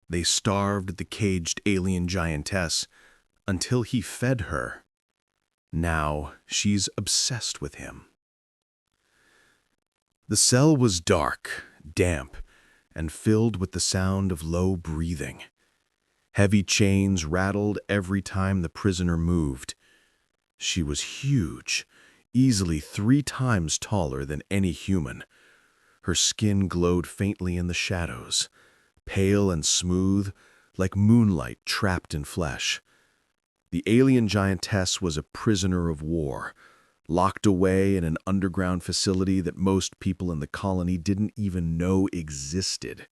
They starved the caged alien giantess until he fed her. Now she's obsessed with him. The cell was dark, damp, and filled with the sound of low breathing. Heavy chains rattled every time the prisoner moved. She was huge, easily 3 times taller than any human. Her skin glowed faintly in the shadows, pale and smooth, like moonlight trapped in flesh. The alien giantess was a prisoner of war, locked away in an underground facility that most people in the colony didn't even know existed.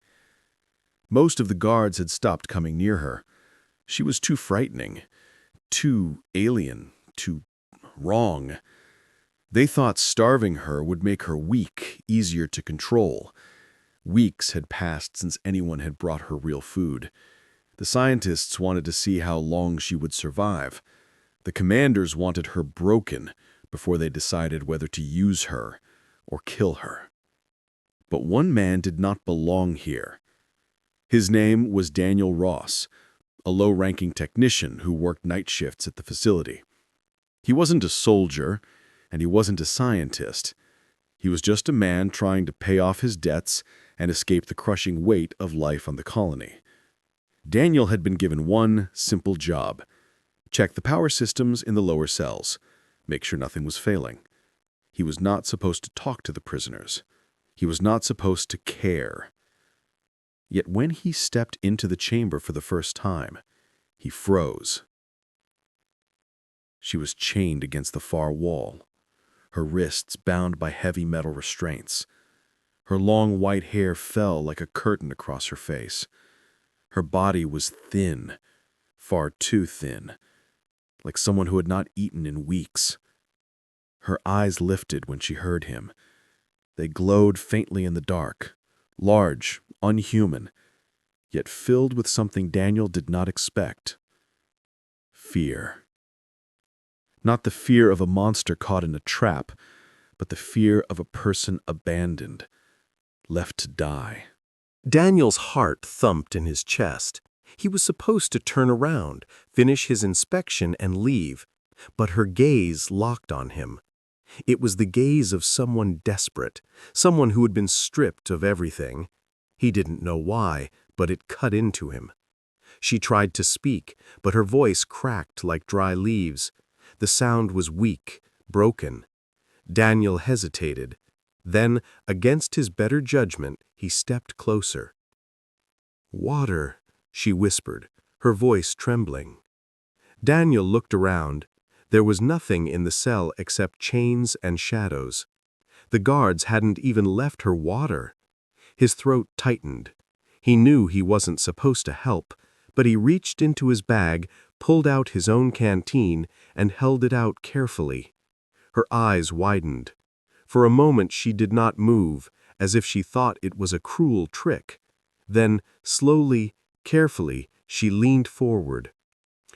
Most of the guards had stopped coming near her. She was too frightening, too alien, too wrong. They thought starving her would make her weak, easier to control. Weeks had passed since anyone had brought her real food. The scientists wanted to see how long she would survive. The commanders wanted her broken before they decided whether to use her or kill her. But one man did not belong here. His name was Daniel Ross, a low-ranking technician who worked night shifts at the facility. He wasn't a soldier, and he wasn't a scientist. He was just a man trying to pay off his debts and escape the crushing weight of life on the colony. Daniel had been given one simple job: check the power systems in the lower cells, make sure nothing was failing. He was not supposed to talk to the prisoners. He was not supposed to care. Yet when he stepped into the chamber for the first time, he froze. She was chained against the far wall, her wrists bound by heavy metal restraints. Her long white hair fell like a curtain across her face. Her body was thin, far too thin, like someone who had not eaten in weeks. Her eyes lifted when she heard him. They glowed faintly in the dark, large, unhuman, yet filled with something Daniel did not expect: fear. Not the fear of a monster caught in a trap, but the fear of a person abandoned, left to die. Daniel's heart thumped in his chest. He was supposed to turn around, finish his inspection, and leave, but her gaze locked on him. It was the gaze of someone desperate, someone who had been stripped of everything. He didn't know why, but it cut into him. She tried to speak, but her voice cracked like dry leaves. The sound was weak, broken. Daniel hesitated. Then, against his better judgment, he stepped closer. "Water," she whispered, her voice trembling. Daniel looked around. There was nothing in the cell except chains and shadows. The guards hadn't even left her water. His throat tightened. He knew he wasn't supposed to help, but he reached into his bag, pulled out his own canteen, and held it out carefully. Her eyes widened. For a moment she did not move, as if she thought it was a cruel trick. Then, slowly, carefully, she leaned forward.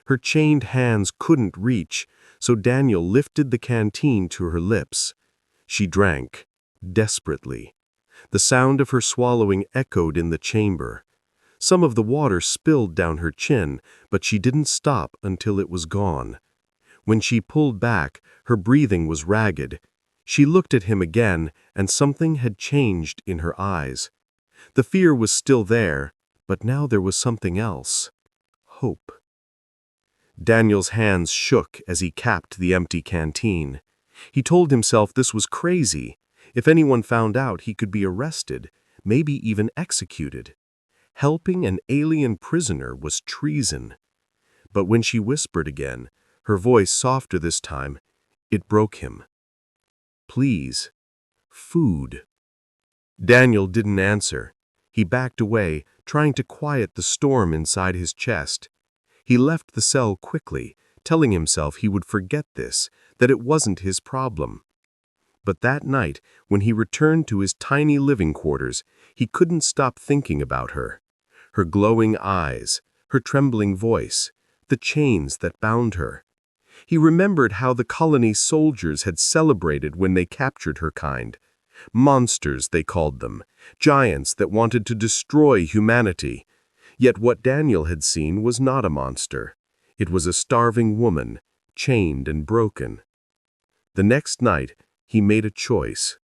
Her chained hands couldn't reach, so Daniel lifted the canteen to her lips. She drank, desperately. The sound of her swallowing echoed in the chamber. Some of the water spilled down her chin, but she didn't stop until it was gone. When she pulled back, her breathing was ragged. She looked at him again, and something had changed in her eyes. The fear was still there, but now there was something else: hope. Daniel's hands shook as he capped the empty canteen. He told himself this was crazy. If anyone found out, he could be arrested, maybe even executed. Helping an alien prisoner was treason. But when she whispered again, her voice softer this time, it broke him. "Please. Food." Daniel didn't answer. He backed away, trying to quiet the storm inside his chest. He left the cell quickly, telling himself he would forget this, that it wasn't his problem. But that night, when he returned to his tiny living quarters, he couldn't stop thinking about her. Her glowing eyes, her trembling voice, the chains that bound her. He remembered how the colony's soldiers had celebrated when they captured her kind. Monsters, they called them, giants that wanted to destroy humanity. Yet what Daniel had seen was not a monster. It was a starving woman, chained and broken. The next night, he made a choice.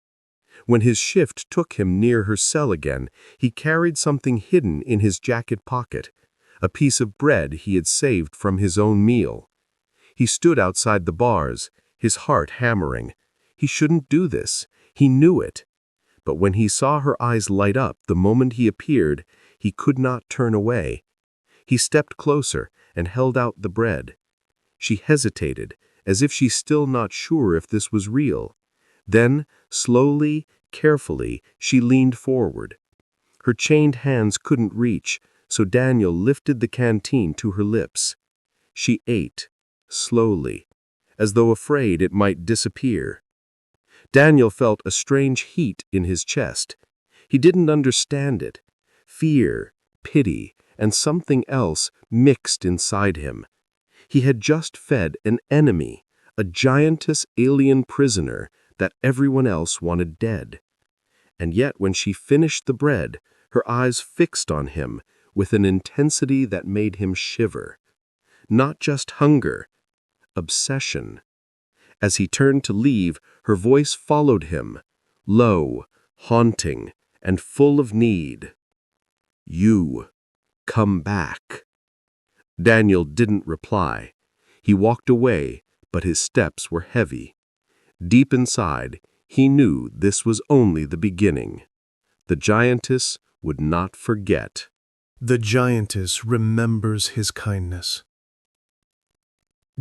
When his shift took him near her cell again, he carried something hidden in his jacket pocket, a piece of bread he had saved from his own meal. He stood outside the bars, his heart hammering. He shouldn't do this. He knew it. But when he saw her eyes light up the moment he appeared, he could not turn away. He stepped closer and held out the bread. She hesitated, as if she's still not sure if this was real. Then, slowly, carefully, she leaned forward. Her chained hands couldn't reach, so Daniel lifted the canteen to her lips. She ate, slowly, as though afraid it might disappear. Daniel felt a strange heat in his chest. He didn't understand it. Fear, pity, and something else mixed inside him. He had just fed an enemy, a giantess alien prisoner that everyone else wanted dead. And yet when she finished the bread, her eyes fixed on him with an intensity that made him shiver. Not just hunger, obsession. As he turned to leave, her voice followed him, low, haunting, and full of need. "You, come back." Daniel didn't reply. He walked away, but his steps were heavy. Deep inside, he knew this was only the beginning. The giantess would not forget. The giantess remembers his kindness.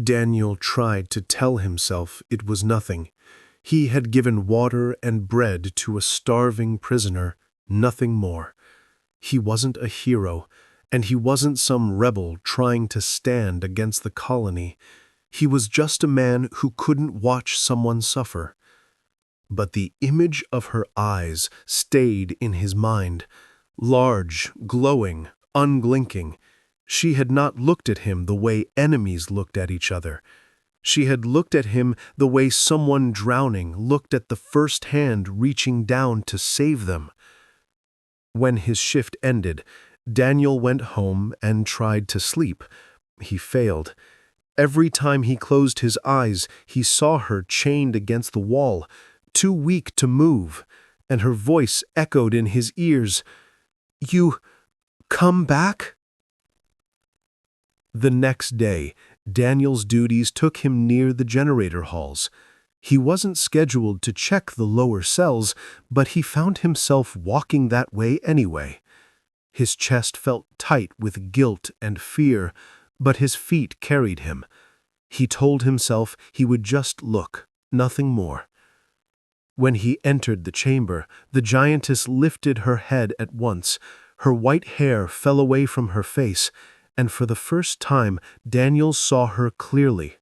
Daniel tried to tell himself it was nothing. He had given water and bread to a starving prisoner, nothing more. He wasn't a hero, and he wasn't some rebel trying to stand against the colony. He was just a man who couldn't watch someone suffer. But the image of her eyes stayed in his mind, large, glowing, unblinking. She had not looked at him the way enemies looked at each other. She had looked at him the way someone drowning looked at the first hand reaching down to save them. When his shift ended, Daniel went home and tried to sleep. He failed. Every time he closed his eyes, he saw her chained against the wall, too weak to move, and her voice echoed in his ears, "You come back?" The next day, Daniel's duties took him near the generator halls. He wasn't scheduled to check the lower cells, but he found himself walking that way anyway. His chest felt tight with guilt and fear, but his feet carried him. He told himself he would just look, nothing more. When he entered the chamber, the giantess lifted her head at once. Her white hair fell away from her face, and for the first time Daniel saw her clearly.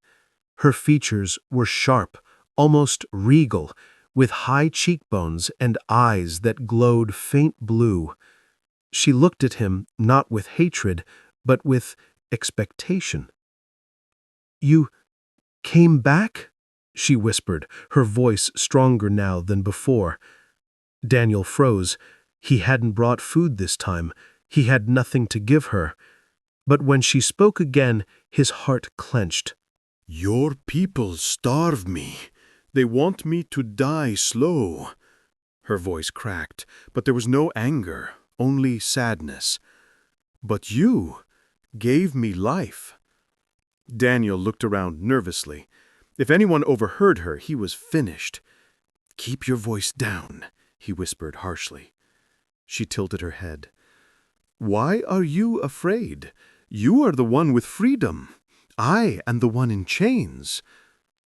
Her features were sharp, almost regal, with high cheekbones and eyes that glowed faint blue. She looked at him not with hatred, but with expectation. "You came back?" she whispered, her voice stronger now than before. Daniel froze. He hadn't brought food this time. He had nothing to give her. But when she spoke again, his heart clenched. "Your people starve me. They want me to die slow." Her voice cracked, but there was no anger, only sadness. "But you gave me life." Daniel looked around nervously. If anyone overheard her, he was finished. "Keep your voice down," he whispered harshly. She tilted her head. "Why are you afraid? You are the one with freedom. I am the one in chains."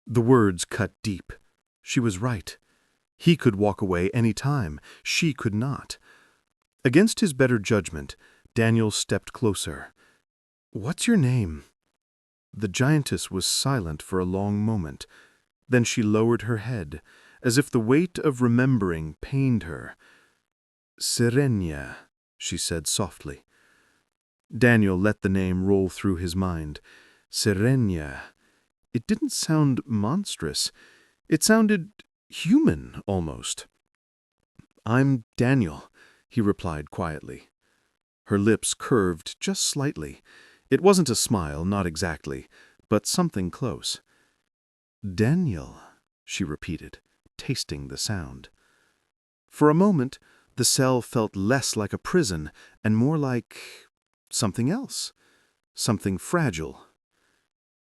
The words cut deep. She was right. He could walk away any time. She could not. Against his better judgment, Daniel stepped closer. "What's your name?" The giantess was silent for a long moment. Then she lowered her head, as if the weight of remembering pained her. "Serenia," she said softly. Daniel let the name roll through his mind. Serenia. It didn't sound monstrous. It sounded human, almost. "I'm Daniel," he replied quietly. Her lips curved just slightly. It wasn't a smile, not exactly, but something close. "Daniel," she repeated, tasting the sound. For a moment, the cell felt less like a prison and more like something else, something fragile.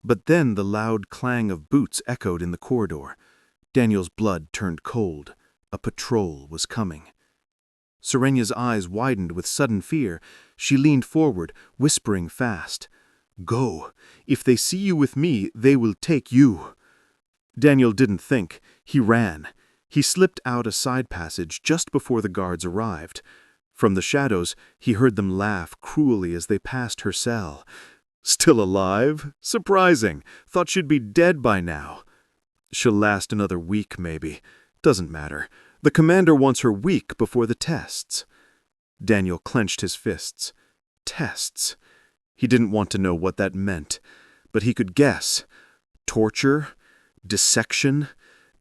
But then the loud clang of boots echoed in the corridor. Daniel's blood turned cold. A patrol was coming. Serenya's eyes widened with sudden fear. She leaned forward, whispering fast, "Go. If they see you with me, they will take you." Daniel didn't think. He ran. He slipped out a side passage just before the guards arrived. From the shadows, he heard them laugh cruelly as they passed her cell. "Still alive? Surprising. Thought she'd be dead by now." "She'll last another week, maybe. Doesn't matter. The commander wants her week before the tests." Daniel clenched his fists. Tests. He didn't want to know what that meant, but he could guess. Torture? Dissection?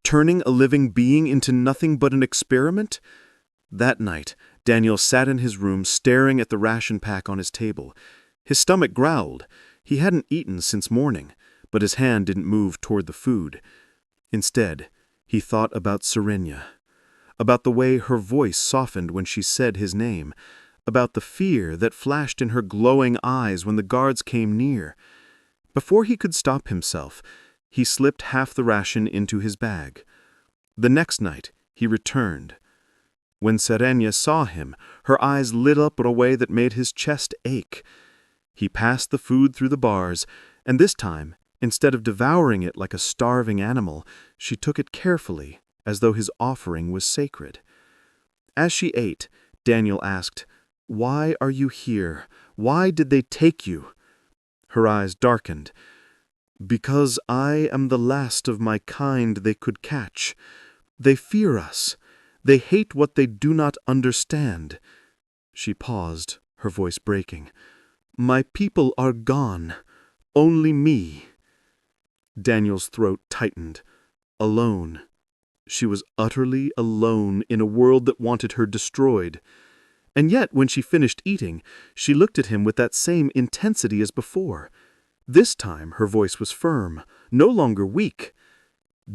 Turning a living being into nothing but an experiment? That night, Daniel sat in his room staring at the ration pack on his table. His stomach growled. He hadn't eaten since morning, but his hand didn't move toward the food. Instead, he thought about Serenya, about the way her voice softened when she said his name, about the fear that flashed in her glowing eyes when the guards came near. Before he could stop himself, he slipped half the ration into his bag. The next night, he returned. When Serenya saw him, her eyes lit up in a way that made his chest ache. He passed the food through the bars, and this time, instead of devouring it like a starving animal, she took it carefully, as though his offering was sacred. As she ate, Daniel asked, "Why are you here? Why did they take you?" Her eyes darkened. "Because I am the last of my kind they could catch. They fear us. They hate what they do not understand." She paused, her voice breaking. "My people are gone. Only me." Daniel's throat tightened. Alone. She was utterly alone in a world that wanted her destroyed. And yet, when she finished eating, she looked at him with that same intensity as before. This time her voice was firm, no longer weak.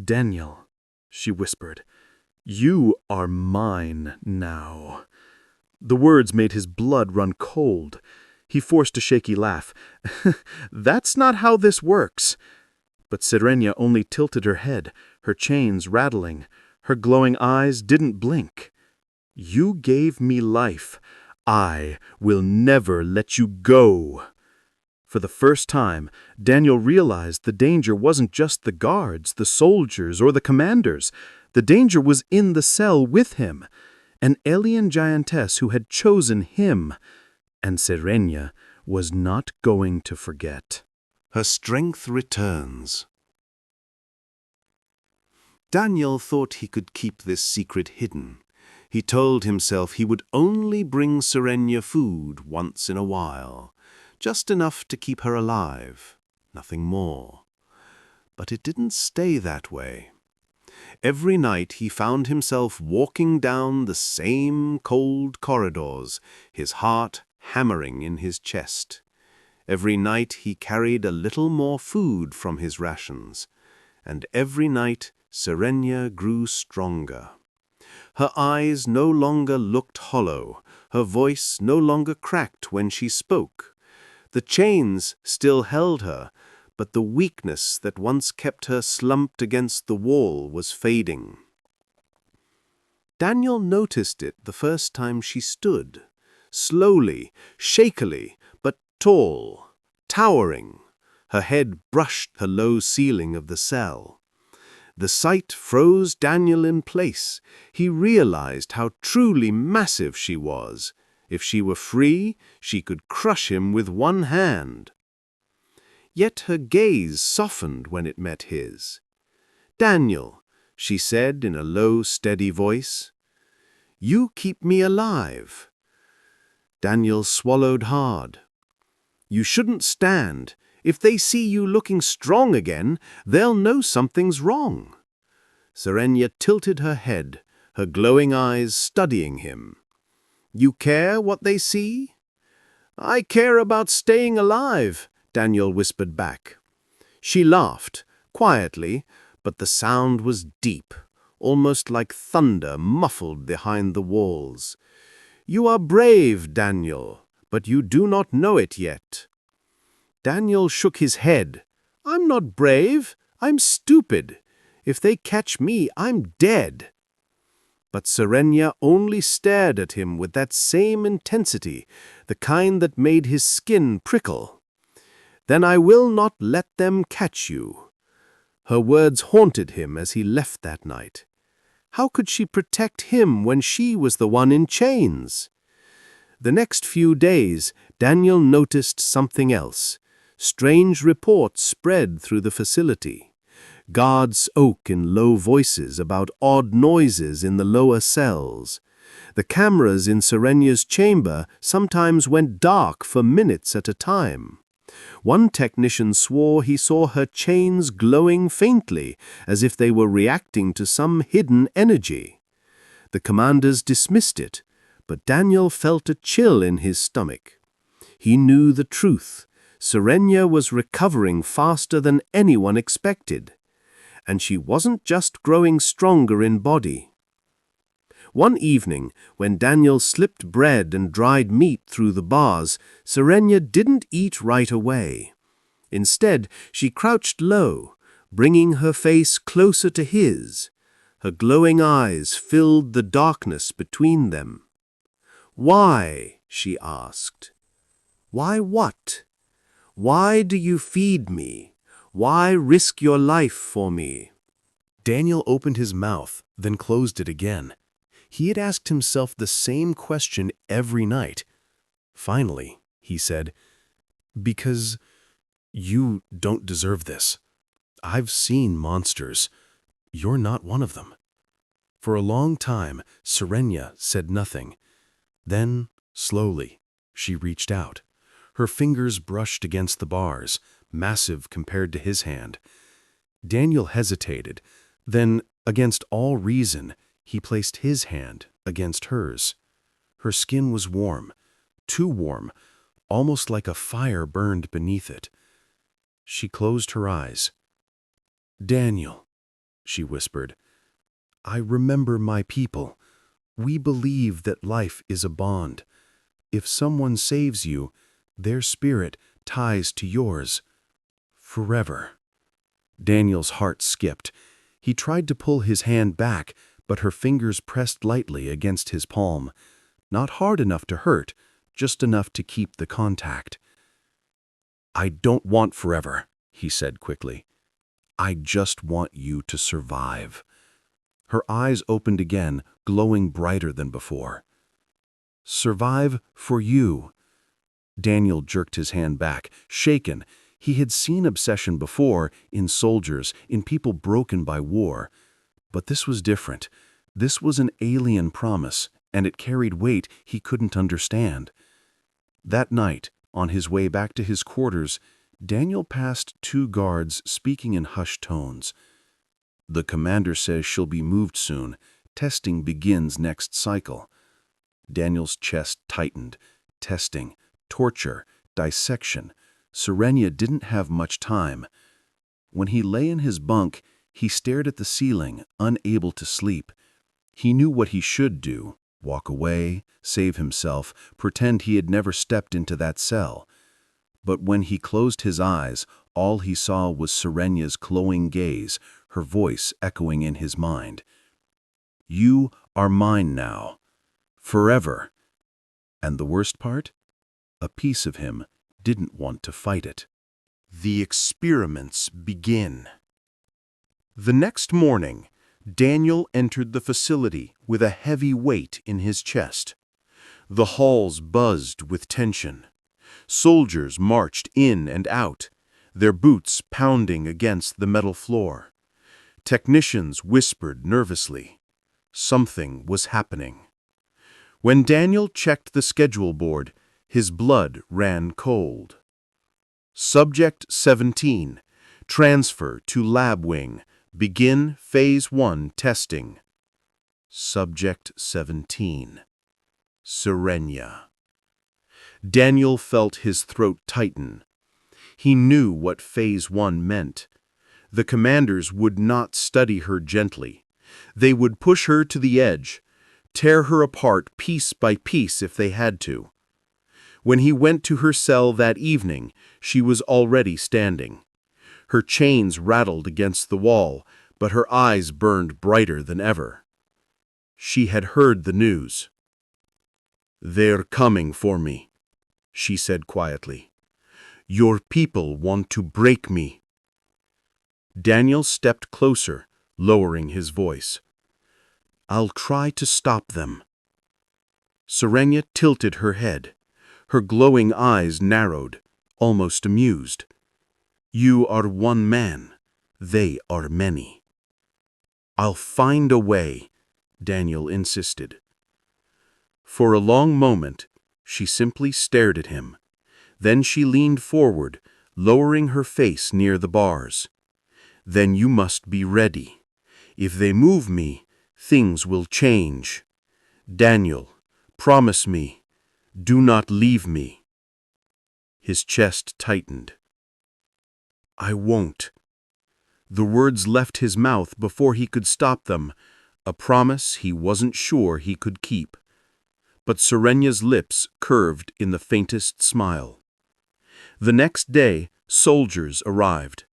"Daniel," she whispered, "you are mine now." The words made his blood run cold. He forced a shaky laugh. "That's not how this works." But Serenya only tilted her head, her chains rattling. Her glowing eyes didn't blink. "You gave me life. I will never let you go." For the first time, Daniel realized the danger wasn't just the guards, the soldiers, or the commanders. The danger was in the cell with him, an alien giantess who had chosen him, and Serenya was not going to forget. Her strength returns. Daniel thought he could keep this secret hidden. He told himself he would only bring Serenya food once in a while, just enough to keep her alive, nothing more. But it didn't stay that way. Every night he found himself walking down the same cold corridors, his heart hammering in his chest. Every night he carried a little more food from his rations, and every night Serenya grew stronger. Her eyes no longer looked hollow, her voice no longer cracked when she spoke. The chains still held her, but the weakness that once kept her slumped against the wall was fading. Daniel noticed it the first time she stood, slowly, shakily, but tall, towering. Her head brushed the low ceiling of the cell. The sight froze Daniel in place. He realized how truly massive she was. If she were free, she could crush him with one hand. Yet her gaze softened when it met his. "Daniel," she said in a low, steady voice, "you keep me alive." Daniel swallowed hard. "You shouldn't stand. If they see you looking strong again, they'll know something's wrong." Serenya tilted her head, her glowing eyes studying him. "You care what they see?" "I care about staying alive," Daniel whispered back. She laughed, quietly, but the sound was deep, almost like thunder muffled behind the walls. "You are brave, Daniel, but you do not know it yet." Daniel shook his head. "I'm not brave. I'm stupid. If they catch me, I'm dead." But Serenia only stared at him with that same intensity, the kind that made his skin prickle. "Then I will not let them catch you." Her words haunted him as he left that night. How could she protect him when she was the one in chains? The next few days, Daniel noticed something else. Strange reports spread through the facility. Guards spoke in low voices about odd noises in the lower cells. The cameras in Serenia's chamber sometimes went dark for minutes at a time. One technician swore he saw her chains glowing faintly, as if they were reacting to some hidden energy. The commanders dismissed it, but Daniel felt a chill in his stomach. He knew the truth. Serenia was recovering faster than anyone expected. And she wasn't just growing stronger in body. One evening, when Daniel slipped bread and dried meat through the bars, Serenia didn't eat right away. Instead, she crouched low, bringing her face closer to his. Her glowing eyes filled the darkness between them. "Why?" she asked. "Why what? Why do you feed me? Why risk your life for me?" Daniel opened his mouth, then closed it again. He had asked himself the same question every night. Finally, he said, "Because you don't deserve this. I've seen monsters. You're not one of them." For a long time, Serenia said nothing. Then, slowly, she reached out. Her fingers brushed against the bars, massive compared to his hand. Daniel hesitated. Then, against all reason, he placed his hand against hers. Her skin was warm, too warm, almost like a fire burned beneath it. She closed her eyes. "Daniel," she whispered, "I remember my people. We believe that life is a bond. If someone saves you, their spirit ties to yours. Forever." Daniel's heart skipped. He tried to pull his hand back, but her fingers pressed lightly against his palm. Not hard enough to hurt, just enough to keep the contact. "I don't want forever," he said quickly. "I just want you to survive." Her eyes opened again, glowing brighter than before. "Survive for you." Daniel jerked his hand back, shaken. He had seen obsession before, in soldiers, in people broken by war. But this was different. This was an alien promise, and it carried weight he couldn't understand. That night, on his way back to his quarters, Daniel passed 2 guards speaking in hushed tones. "The commander says she'll be moved soon. Testing begins next cycle." Daniel's chest tightened. Testing, torture, dissection. Serenia didn't have much time. When he lay in his bunk, he stared at the ceiling, unable to sleep. He knew what he should do: walk away, save himself, pretend he had never stepped into that cell. But when he closed his eyes, all he saw was Serenia's glowing gaze, her voice echoing in his mind. "You are mine now. Forever." And the worst part? A piece of him didn't want to fight it. The experiments begin. The next morning, Daniel entered the facility with a heavy weight in his chest. The halls buzzed with tension. Soldiers marched in and out, their boots pounding against the metal floor. Technicians whispered nervously. Something was happening. When Daniel checked the schedule board, his blood ran cold. Subject 17. Transfer to Lab Wing. Begin Phase 1 testing. Subject 17. Serenia. Daniel felt his throat tighten. He knew what Phase 1 meant. The commanders would not study her gently. They would push her to the edge, tear her apart piece by piece if they had to. When he went to her cell that evening, she was already standing. Her chains rattled against the wall, but her eyes burned brighter than ever. She had heard the news. "They're coming for me," she said quietly. "Your people want to break me." Daniel stepped closer, lowering his voice. "I'll try to stop them." Serenia tilted her head. Her glowing eyes narrowed, almost amused. "You are one man. They are many." "I'll find a way," Daniel insisted. For a long moment, she simply stared at him. Then she leaned forward, lowering her face near the bars. "Then you must be ready. If they move me, things will change. Daniel, promise me, do not leave me." His chest tightened. "I won't." The words left his mouth before he could stop them, a promise he wasn't sure he could keep. But Serenia's lips curved in the faintest smile. The next day, soldiers arrived.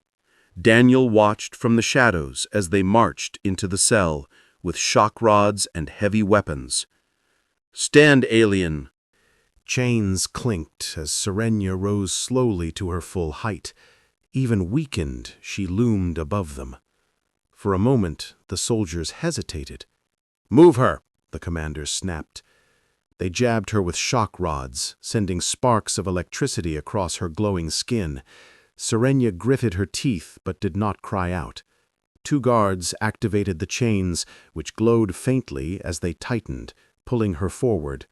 Daniel watched from the shadows as they marched into the cell with shock rods and heavy weapons. "Stand, alien!" Chains clinked as Serenia rose slowly to her full height. Even weakened, she loomed above them. For a moment, the soldiers hesitated. "Move her!" the commanders snapped. They jabbed her with shock rods, sending sparks of electricity across her glowing skin. Serenia gritted her teeth but did not cry out. 2 guards activated the chains, which glowed faintly as they tightened, pulling her forward.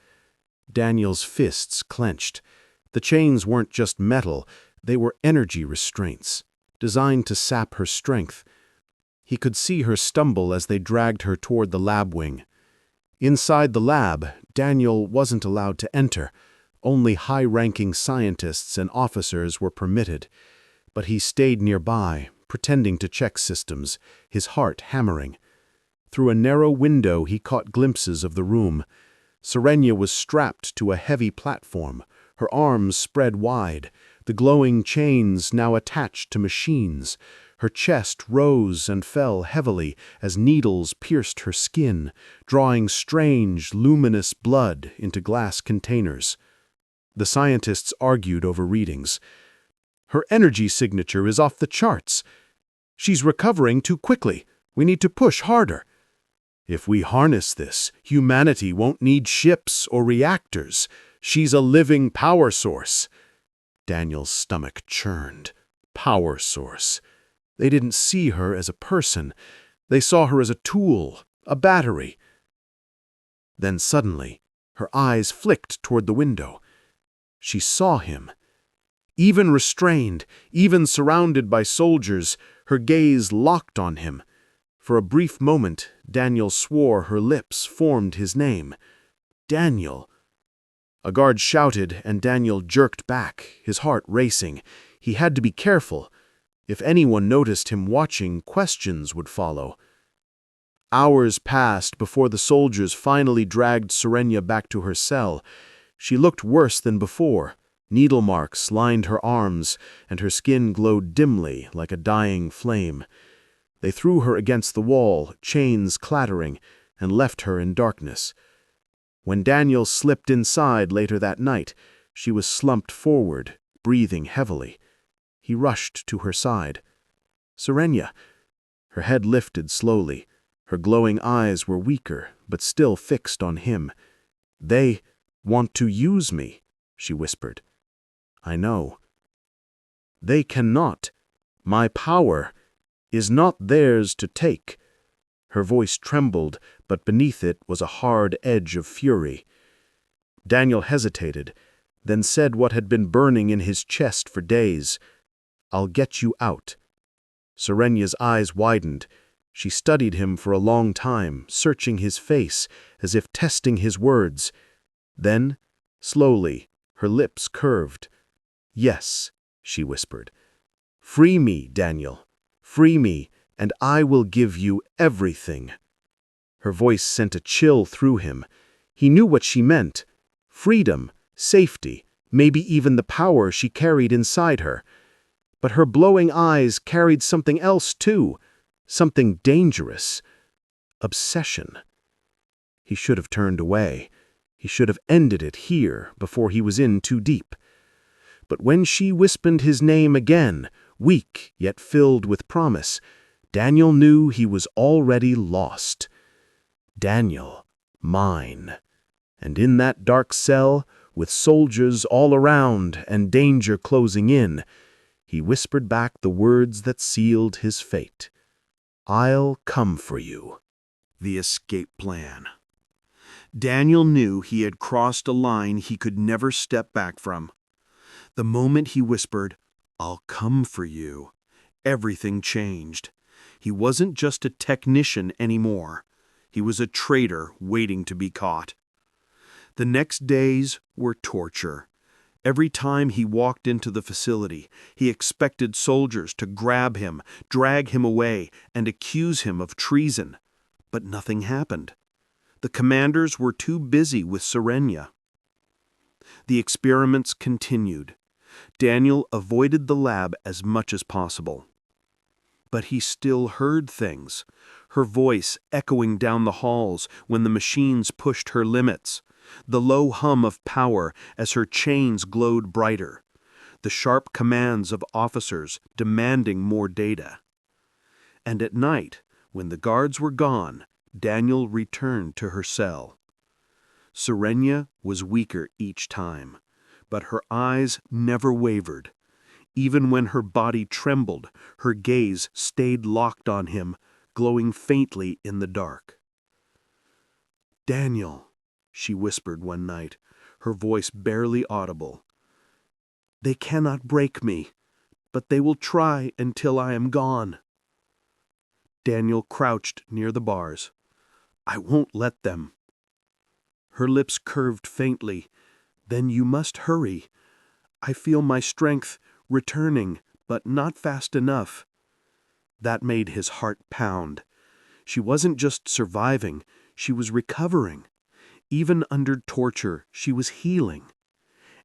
Daniel's fists clenched. The chains weren't just metal, they were energy restraints, designed to sap her strength. He could see her stumble as they dragged her toward the lab wing. Inside the lab, Daniel wasn't allowed to enter. Only high-ranking scientists and officers were permitted. But he stayed nearby, pretending to check systems, his heart hammering. Through a narrow window he caught glimpses of the room. Serenia was strapped to a heavy platform, her arms spread wide, the glowing chains now attached to machines. Her chest rose and fell heavily as needles pierced her skin, drawing strange, luminous blood into glass containers. The scientists argued over readings. "Her energy signature is off the charts. She's recovering too quickly. We need to push harder. If we harness this, humanity won't need ships or reactors. She's a living power source." Daniel's stomach churned. Power source. They didn't see her as a person. They saw her as a tool, a battery. Then suddenly, her eyes flicked toward the window. She saw him. Even restrained, even surrounded by soldiers, her gaze locked on him. For a brief moment, Daniel swore her lips formed his name. "Daniel." A guard shouted, and Daniel jerked back, his heart racing. He had to be careful. If anyone noticed him watching, questions would follow. Hours passed before the soldiers finally dragged Serenia back to her cell. She looked worse than before. Needle marks lined her arms, and her skin glowed dimly like a dying flame. They threw her against the wall, chains clattering, and left her in darkness. When Daniel slipped inside later that night, she was slumped forward, breathing heavily. He rushed to her side. "Serenia." Her head lifted slowly. Her glowing eyes were weaker, but still fixed on him. "They want to use me," she whispered. "I know." "They cannot. My power is not theirs to take." Her voice trembled, but beneath it was a hard edge of fury. Daniel hesitated, then said what had been burning in his chest for days. "I'll get you out." Serenia's eyes widened. She studied him for a long time, searching his face, as if testing his words. Then, slowly, Her lips curved. "Yes," she whispered. "Free me, Daniel. Free me, and I will give you everything." Her voice sent a chill through him. He knew what she meant. Freedom, safety, maybe even the power she carried inside her. But her glowing eyes carried something else too, something dangerous. Obsession. He should have turned away. He should have ended it here before he was in too deep. But when she whispered his name again, weak yet filled with promise, Daniel knew he was already lost. Daniel, mine. And in that dark cell, with soldiers all around and danger closing in, he whispered back the words that sealed his fate. "I'll come for you." The escape plan. Daniel knew he had crossed a line he could never step back from. The moment he whispered, "I'll come for you," everything changed. He wasn't just a technician anymore. He was a traitor waiting to be caught. The next days were torture. Every time he walked into the facility, he expected soldiers to grab him, drag him away, and accuse him of treason. But nothing happened. The commanders were too busy with Serenia. The experiments continued. Daniel avoided the lab as much as possible. But he still heard things, her voice echoing down the halls when the machines pushed her limits, the low hum of power as her chains glowed brighter, the sharp commands of officers demanding more data. And at night, when the guards were gone, Daniel returned to her cell. Serenia was weaker each time, but her eyes never wavered. Even when her body trembled, her gaze stayed locked on him, glowing faintly in the dark. "Daniel," she whispered one night, her voice barely audible. "They cannot break me, but they will try until I am gone." Daniel crouched near the bars. "I won't let them." Her lips curved faintly. "Then you must hurry. I feel my strength returning, but not fast enough." That made his heart pound. She wasn't just surviving, she was recovering. Even under torture, she was healing.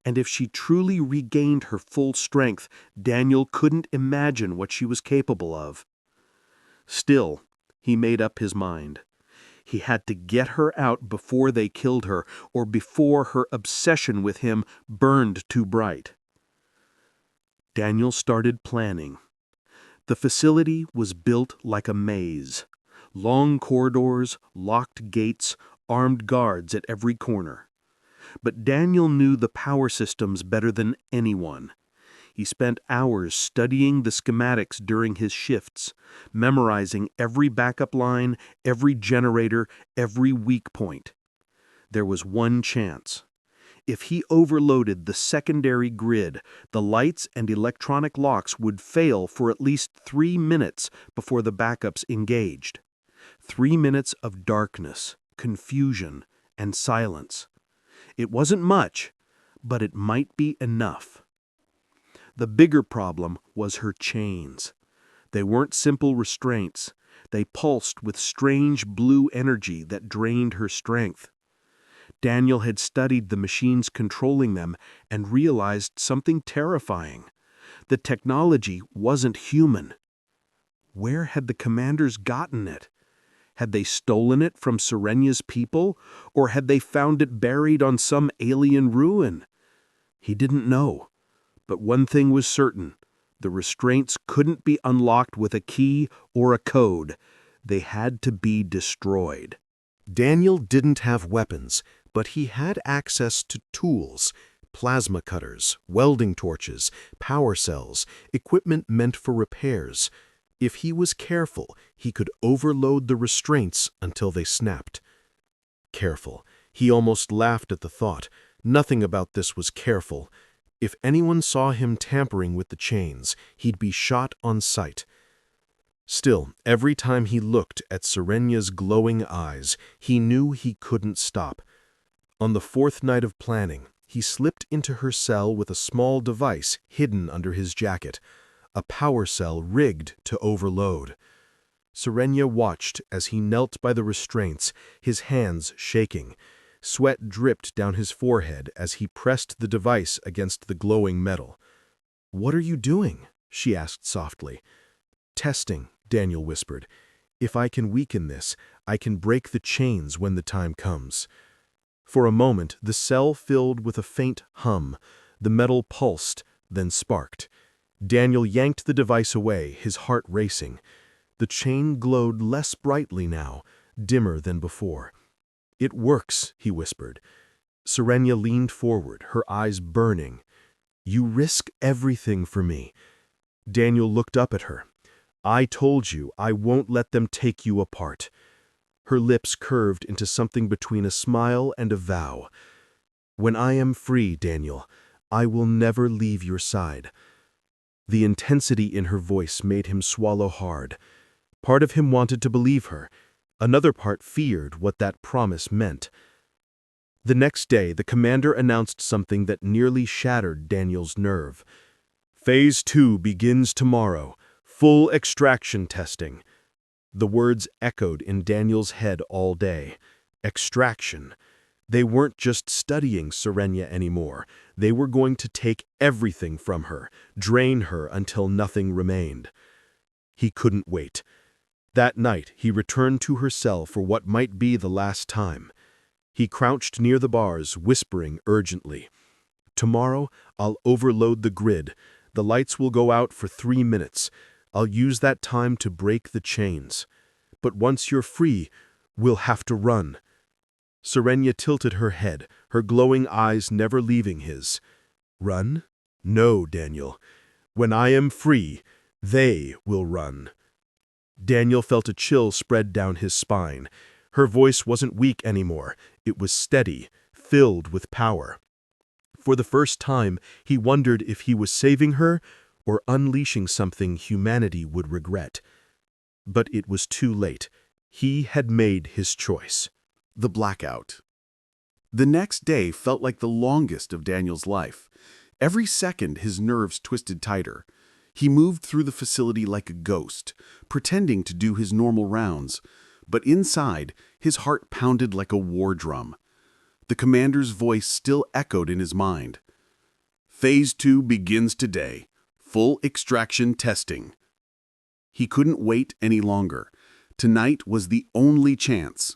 And if she truly regained her full strength, Daniel couldn't imagine what she was capable of. Still, he made up his mind. He had to get her out before they killed her, or before her obsession with him burned too bright. Daniel started planning. The facility was built like a maze. Long corridors, locked gates, armed guards at every corner. But Daniel knew the power systems better than anyone. He spent hours studying the schematics during his shifts, memorizing every backup line, every generator, every weak point. There was one chance. If he overloaded the secondary grid, the lights and electronic locks would fail for at least 3 minutes before the backups engaged. 3 minutes of darkness, confusion, and silence. It wasn't much, but it might be enough. The bigger problem was her chains. They weren't simple restraints. They pulsed with strange blue energy that drained her strength. Daniel had studied the machines controlling them and realized something terrifying. The technology wasn't human. Where had the commanders gotten it? Had they stolen it from Serenia's people, or had they found it buried on some alien ruin? He didn't know. But one thing was certain. The restraints couldn't be unlocked with a key or a code. They had to be destroyed. Daniel didn't have weapons, but he had access to tools, plasma cutters, welding torches, power cells, equipment meant for repairs. If he was careful, he could overload the restraints until they snapped. Careful. He almost laughed at the thought. Nothing about this was careful. If anyone saw him tampering with the chains, he'd be shot on sight. Still, every time he looked at Serenia's glowing eyes, he knew he couldn't stop. On the 4th night of planning, He slipped into her cell with a small device hidden under his jacket, a power cell rigged to overload. Serenia watched as he knelt by the restraints, his hands shaking. Sweat dripped down his forehead as he pressed the device against the glowing metal. "What are you doing?" she asked softly. "Testing," Daniel whispered. "If I can weaken this, I can break the chains when the time comes." For a moment, the cell filled with a faint hum. The metal pulsed, then sparked. Daniel yanked the device away, his heart racing. The chain glowed less brightly now, dimmer than before. "It works," he whispered. Serenia leaned forward, her eyes burning. "You risk everything for me." Daniel looked up at her. "I told you I won't let them take you apart." Her lips curved into something between a smile and a vow. "When I am free, Daniel, I will never leave your side." The intensity in her voice made him swallow hard. Part of him wanted to believe her. Another part feared what that promise meant. The next day, the commander announced something that nearly shattered Daniel's nerve. "Phase 2 begins tomorrow. Full extraction testing." The words echoed in Daniel's head all day. Extraction. They weren't just studying Serenia anymore. They were going to take everything from her, drain her until nothing remained. He couldn't wait. That night, he returned to her cell for what might be the last time. He crouched near the bars, whispering urgently. "Tomorrow, I'll overload the grid. The lights will go out for 3 minutes. I'll use that time to break the chains. But once you're free, we'll have to run." Serenia tilted her head, her glowing eyes never leaving his. "Run? No, Daniel. When I am free, they will run." Daniel felt a chill spread down his spine. Her voice wasn't weak anymore. It was steady, filled with power. For the first time, he wondered if he was saving her or unleashing something humanity would regret. But it was too late. He had made his choice. The blackout. The next day felt like the longest of Daniel's life. Every second, his nerves twisted tighter. He moved through the facility like a ghost, pretending to do his normal rounds. But inside, his heart pounded like a war drum. The commander's voice still echoed in his mind. "Phase 2 begins today. Full extraction testing." He couldn't wait any longer. Tonight was the only chance.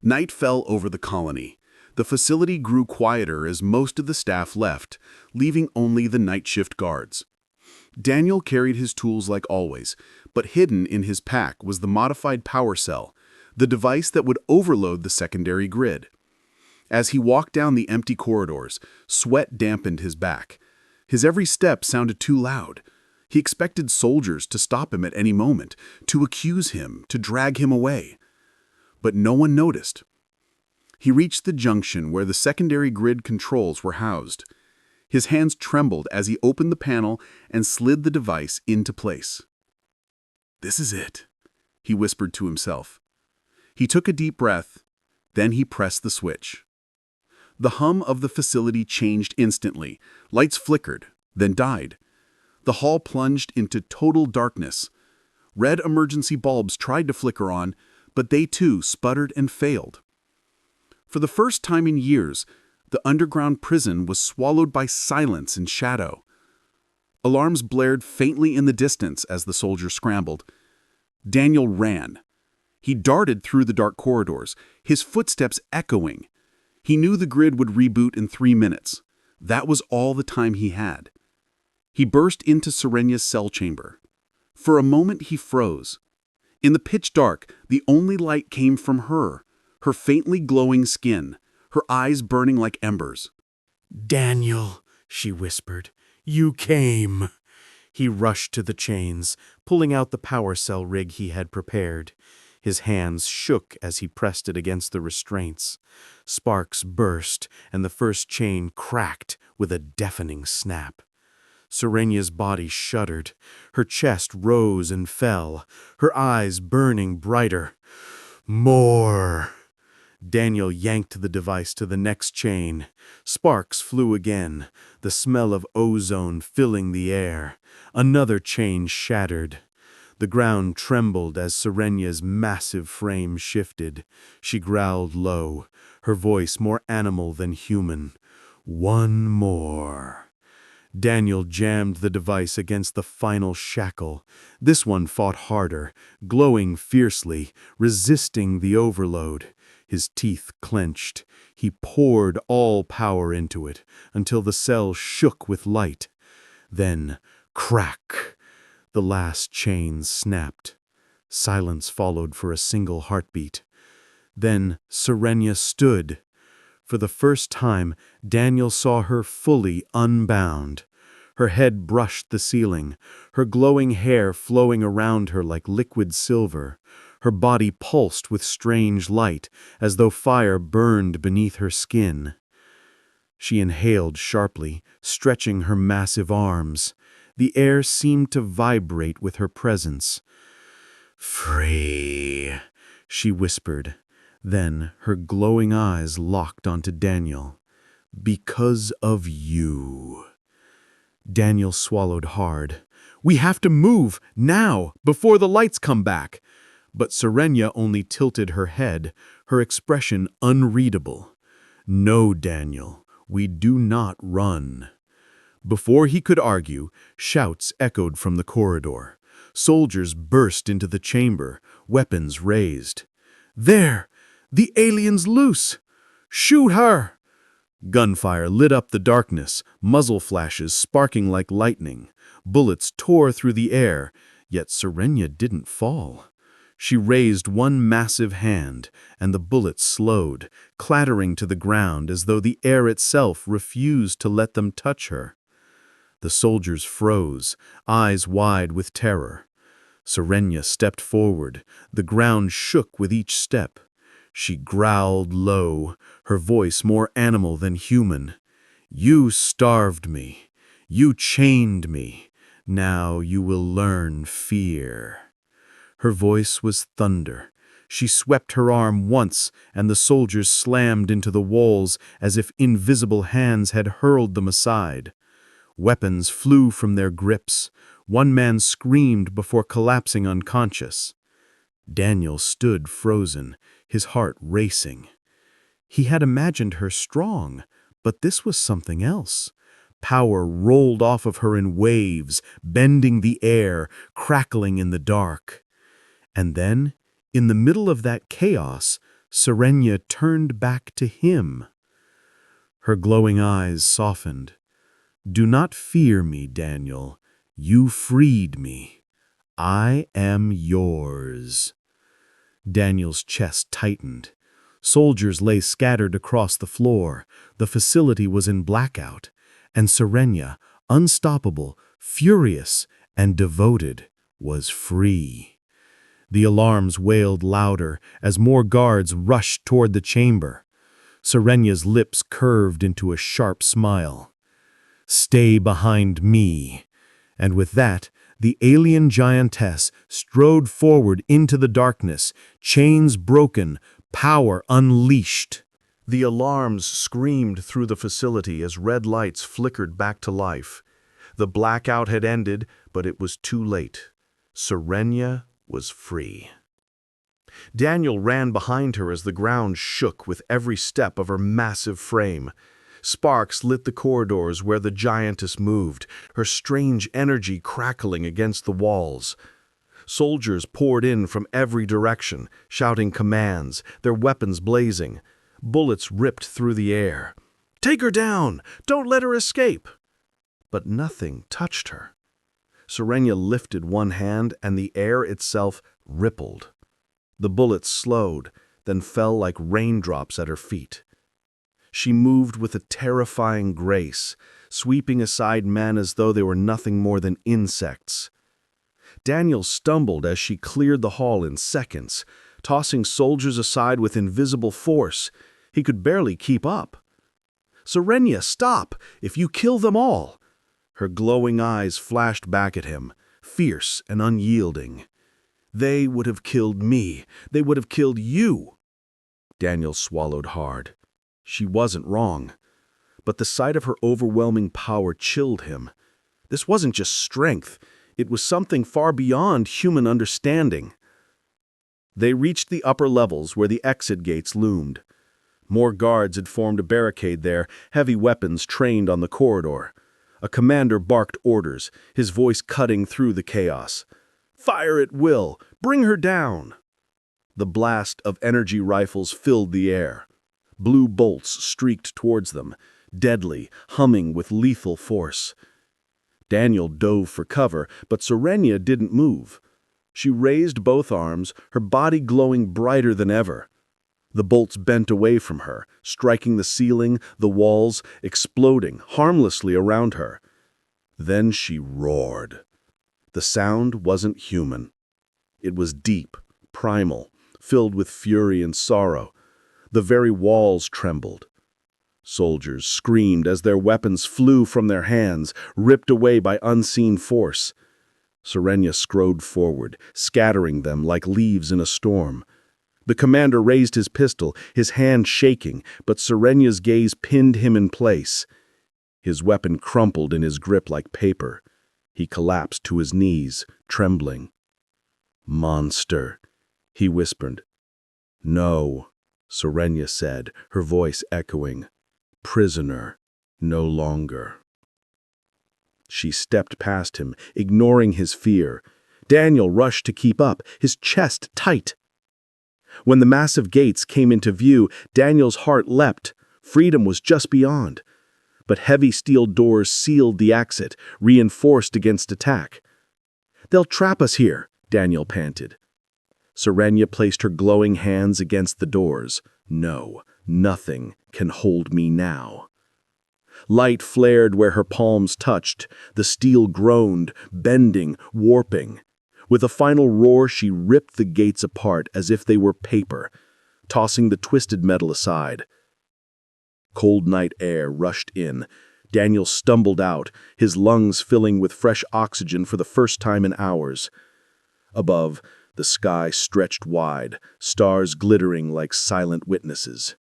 Night fell over the colony. The facility grew quieter as most of the staff left, leaving only the night shift guards. Daniel carried his tools like always, but hidden in his pack was the modified power cell, the device that would overload the secondary grid. As he walked down the empty corridors, sweat dampened his back. His every step sounded too loud. He expected soldiers to stop him at any moment, to accuse him, to drag him away. But no one noticed. He reached the junction where the secondary grid controls were housed. His hands trembled as he opened the panel and slid the device into place. "This is it," he whispered to himself. He took a deep breath, then he pressed the switch. The hum of the facility changed instantly. Lights flickered, then died. The hall plunged into total darkness. Red emergency bulbs tried to flicker on, but they too sputtered and failed. For the first time in years, the underground prison was swallowed by silence and shadow. Alarms blared faintly in the distance as the soldiers scrambled. Daniel ran. He darted through the dark corridors, his footsteps echoing. He knew the grid would reboot in 3 minutes. That was all the time he had. He burst into Serenia's cell chamber. For a moment he froze. In the pitch dark, the only light came from her faintly glowing skin, her eyes burning like embers. "Daniel," she whispered, "you came." He rushed to the chains, pulling out the power cell rig he had prepared. His hands shook as he pressed it against the restraints. Sparks burst, and the first chain cracked with a deafening snap. Serenia's body shuddered. Her chest rose and fell, her eyes burning brighter. "More!" Daniel yanked the device to the next chain. Sparks flew again, the smell of ozone filling the air. Another chain shattered. The ground trembled as Serenya's massive frame shifted. She growled low, her voice more animal than human. One more. Daniel jammed the device against the final shackle. This one fought harder, glowing fiercely, resisting the overload. His teeth clenched. He poured all power into it, until the cell shook with light. Then, crack! The last chain snapped. Silence followed for a single heartbeat. Then Serenya stood. For the first time, Daniel saw her fully unbound. Her head brushed the ceiling, her glowing hair flowing around her like liquid silver. Her body pulsed with strange light, as though fire burned beneath her skin. She inhaled sharply, stretching her massive arms. The air seemed to vibrate with her presence. "Free," she whispered. Then her glowing eyes locked onto Daniel. "Because of you." Daniel swallowed hard. "We have to move, now, before the lights come back." But Serenya only tilted her head, her expression unreadable. "No, Daniel, we do not run." Before he could argue, shouts echoed from the corridor. Soldiers burst into the chamber, weapons raised. "There! The alien's loose! Shoot her!" Gunfire lit up the darkness, muzzle flashes sparking like lightning. Bullets tore through the air, yet Serenya didn't fall. She raised one massive hand, and the bullets slowed, clattering to the ground as though the air itself refused to let them touch her. The soldiers froze, eyes wide with terror. Serenya stepped forward. The ground shook with each step. She growled low, her voice more animal than human. "You starved me. You chained me. Now you will learn fear." Her voice was thunder. She swept her arm once, and the soldiers slammed into the walls as if invisible hands had hurled them aside. Weapons flew from their grips. One man screamed before collapsing unconscious. Daniel stood frozen, his heart racing. He had imagined her strong, but this was something else. Power rolled off of her in waves, bending the air, crackling in the dark. And then, in the middle of that chaos, Serenya turned back to him. Her glowing eyes softened. "Do not fear me, Daniel. You freed me. I am yours." Daniel's chest tightened. Soldiers lay scattered across the floor. The facility was in blackout. And Serenya, unstoppable, furious, and devoted, was free. The alarms wailed louder as more guards rushed toward the chamber. Serenya's lips curved into a sharp smile. "Stay behind me." And with that, the alien giantess strode forward into the darkness, chains broken, power unleashed. The alarms screamed through the facility as red lights flickered back to life. The blackout had ended, but it was too late. Serenya was free. Daniel ran behind her as the ground shook with every step of her massive frame. Sparks lit the corridors where the giantess moved, her strange energy crackling against the walls. Soldiers poured in from every direction, shouting commands, their weapons blazing. Bullets ripped through the air. "Take her down! Don't let her escape!" But nothing touched her. Serenya lifted one hand and the air itself rippled. The bullets slowed, then fell like raindrops at her feet. She moved with a terrifying grace, sweeping aside men as though they were nothing more than insects. Daniel stumbled as she cleared the hall in seconds, tossing soldiers aside with invisible force. He could barely keep up. "Serenya, stop! If you kill them all!" Her glowing eyes flashed back at him, fierce and unyielding. "They would have killed me. They would have killed you." Daniel swallowed hard. She wasn't wrong. But the sight of her overwhelming power chilled him. This wasn't just strength. It was something far beyond human understanding. They reached the upper levels where the exit gates loomed. More guards had formed a barricade there, heavy weapons trained on the corridor. A commander barked orders, his voice cutting through the chaos. "Fire at will! Bring her down!" The blast of energy rifles filled the air. Blue bolts streaked towards them, deadly, humming with lethal force. Daniel dove for cover, but Serenia didn't move. She raised both arms, her body glowing brighter than ever. The bolts bent away from her, striking the ceiling, the walls, exploding harmlessly around her. Then she roared. The sound wasn't human. It was deep, primal, filled with fury and sorrow. The very walls trembled. Soldiers screamed as their weapons flew from their hands, ripped away by unseen force. Serenia strode forward, scattering them like leaves in a storm. The commander raised his pistol, his hand shaking, but Serenia's gaze pinned him in place. His weapon crumpled in his grip like paper. He collapsed to his knees, trembling. "Monster," he whispered. "No," Serenia said, her voice echoing. "Prisoner, no longer." She stepped past him, ignoring his fear. Daniel rushed to keep up, his chest tight. When the massive gates came into view, Daniel's heart leapt. Freedom was just beyond. But heavy steel doors sealed the exit, reinforced against attack. "They'll trap us here," Daniel panted. Serenia placed her glowing hands against the doors. "No, nothing can hold me now." Light flared where her palms touched. The steel groaned, bending, warping. With a final roar, she ripped the gates apart as if they were paper, tossing the twisted metal aside. Cold night air rushed in. Daniel stumbled out, his lungs filling with fresh oxygen for the first time in hours. Above, the sky stretched wide, stars glittering like silent witnesses.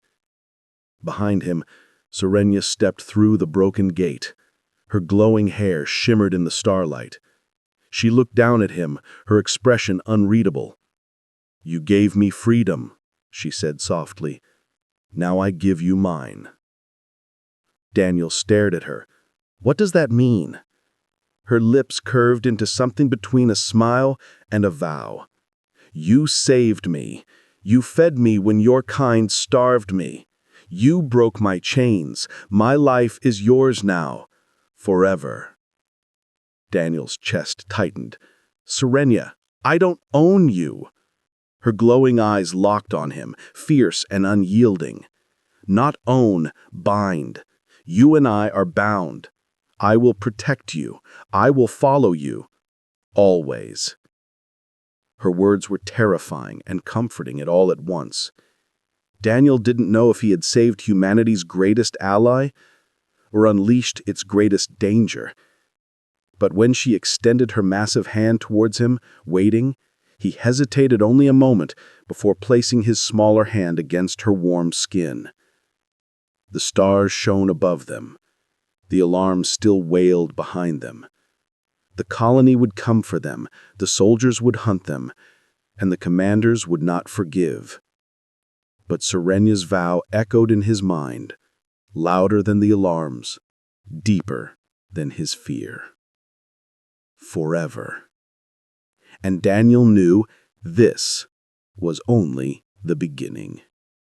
Behind him, Serenia stepped through the broken gate. Her glowing hair shimmered in the starlight. She looked down at him, her expression unreadable. "You gave me freedom," she said softly. "Now I give you mine." Daniel stared at her. "What does that mean?" Her lips curved into something between a smile and a vow. "You saved me. You fed me when your kind starved me. You broke my chains. My life is yours now. Forever." Daniel's chest tightened. "Serenia, I don't own you." Her glowing eyes locked on him, fierce and unyielding. "Not own, bind. You and I are bound. I will protect you. I will follow you. Always." Her words were terrifying and comforting it all at once. Daniel didn't know if he had saved humanity's greatest ally or unleashed its greatest danger. But when she extended her massive hand towards him, waiting, he hesitated only a moment before placing his smaller hand against her warm skin. The stars shone above them. The alarm still wailed behind them. The colony would come for them, the soldiers would hunt them, and the commanders would not forgive. But Serenia's vow echoed in his mind, louder than the alarms, deeper than his fear. Forever. And Daniel knew this was only the beginning.